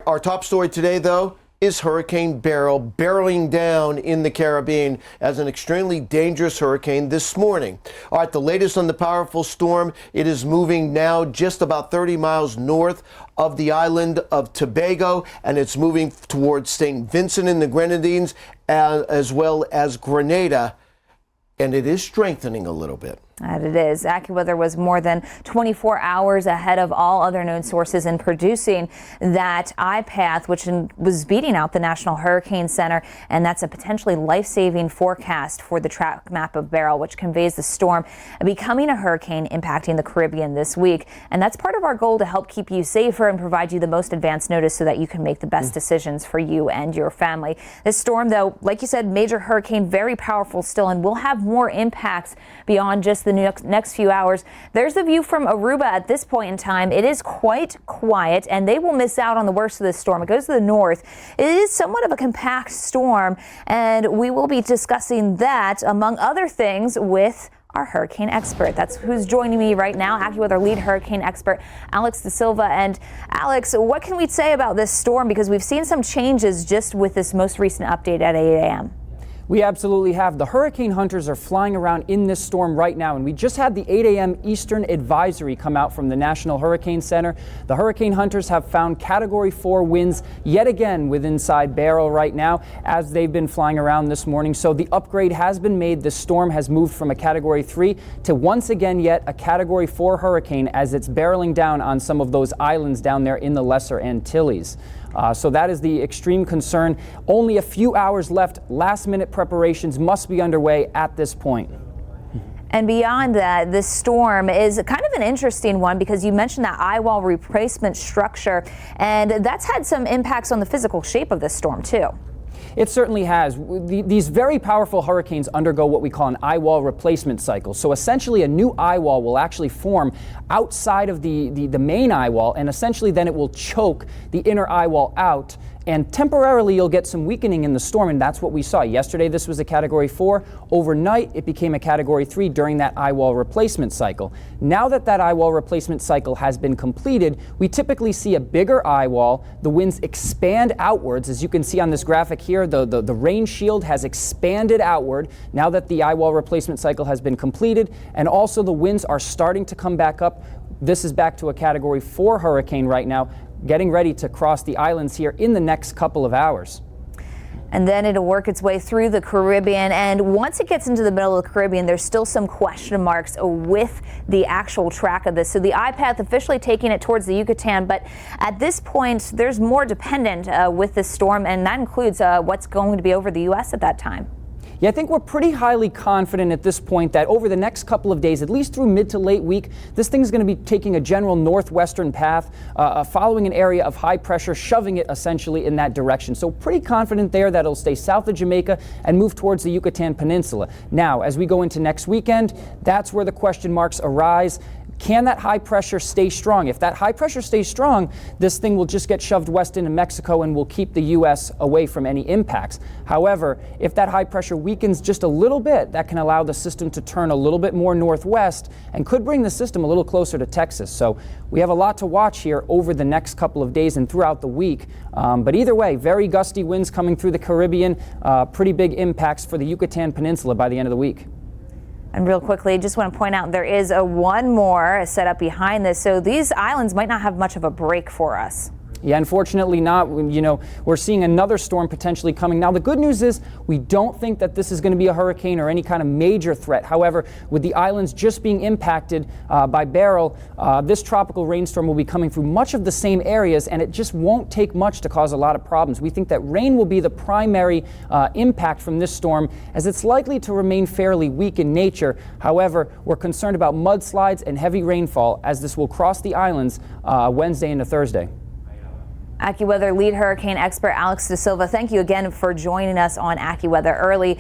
Our top story today, though, is Hurricane Beryl barreling down in the Caribbean as an extremely dangerous hurricane this morning. All right, the latest on the powerful storm, it is moving now just about 30 miles north of the island of Tobago, and it's moving towards St. Vincent and the Grenadines, as well as Grenada, and it is strengthening a little bit. And it is. AccuWeather was more than 24 hours ahead of all other known sources in producing that eye path, which was beating out the National Hurricane Center. And that's a potentially life-saving forecast for the track map of Beryl, which conveys the storm becoming a hurricane impacting the Caribbean this week. And that's part of our goal to help keep you safer and provide you the most advanced notice so that you can make the best decisions for you and your family. This storm, though, like you said, major hurricane, very powerful still, and will have more impacts beyond just the next few hours. There's the view from Aruba at this point in time. It is quite quiet, and they will miss out on the worst of this storm. It goes to the north. It is somewhat of a compact storm, and we will be discussing that, among other things, with our hurricane expert. That's who's joining me right now, AccuWeather lead hurricane expert Alex De Silva. And Alex, what can we say about this storm? Because we've seen some changes just with this most recent update at 8 a.m. We absolutely have. The hurricane hunters are flying around in this storm right now, and we just had the 8 a.m. Eastern advisory come out from the National Hurricane Center. The hurricane hunters have found Category 4 winds yet again inside Beryl right now as they've been flying around this morning. So the upgrade has been made. The storm has moved from a Category 3 to once again yet a Category 4 hurricane as it's barreling down on some of those islands down there in the Lesser Antilles. So that is the extreme concern. Only a few hours left. Last-minute preparations must be underway at this point. And beyond that, this storm is kind of an interesting one because you mentioned that eye wall replacement structure, and that's had some impacts on the physical shape of this storm, too. It certainly has. These very powerful hurricanes undergo what we call an eye wall replacement cycle. So essentially a new eye wall will actually form outside of the main eye wall, and essentially then it will choke the inner eye wall out. And temporarily you'll get some weakening in the storm, and that's what we saw. Yesterday this was a Category 4. Overnight it became a Category 3 during that eye wall replacement cycle. Now that eye wall replacement cycle has been completed, we typically see a bigger eye wall. The winds expand outwards. As you can see on this graphic here, the rain shield has expanded outward now that the eye wall replacement cycle has been completed, and also the winds are starting to come back up. This is back to a Category 4 hurricane right now, getting ready to cross the islands here in the next couple of hours. And then it'll work its way through the Caribbean. And once it gets into the middle of the Caribbean, there's still some question marks with the actual track of this. So the eye path officially taking it towards the Yucatan. But at this point, there's more dependent with this storm. And that includes what's going to be over the U.S. at that time. Yeah, I think we're pretty highly confident at this point that over the next couple of days, at least through mid to late week, this thing is going to be taking a general northwestern path, following an area of high pressure, shoving it essentially in that direction. So pretty confident there that it'll stay south of Jamaica and move towards the Yucatan Peninsula. Now, as we go into next weekend, that's where the question marks arise. Can that high pressure stay strong? If that high pressure stays strong, this thing will just get shoved west into Mexico and will keep the U.S. away from any impacts. However, if that high pressure weakens just a little bit, that can allow the system to turn a little bit more northwest and could bring the system a little closer to Texas. So we have a lot to watch here over the next couple of days and throughout the week. But either way, very gusty winds coming through the Caribbean, pretty big impacts for the Yucatan Peninsula by the end of the week. And real quickly, just want to point out there is one more setup behind this. So these islands might not have much of a break for us. Yeah, unfortunately not. You know, we're seeing another storm potentially coming. Now, the good news is we don't think that this is going to be a hurricane or any kind of major threat. However, with the islands just being impacted by Beryl, this tropical rainstorm will be coming through much of the same areas, and it just won't take much to cause a lot of problems. We think that rain will be the primary impact from this storm, as it's likely to remain fairly weak in nature. However, we're concerned about mudslides and heavy rainfall as this will cross the islands Wednesday into Thursday. AccuWeather lead hurricane expert Alex De Silva, thank you again for joining us on AccuWeather Early.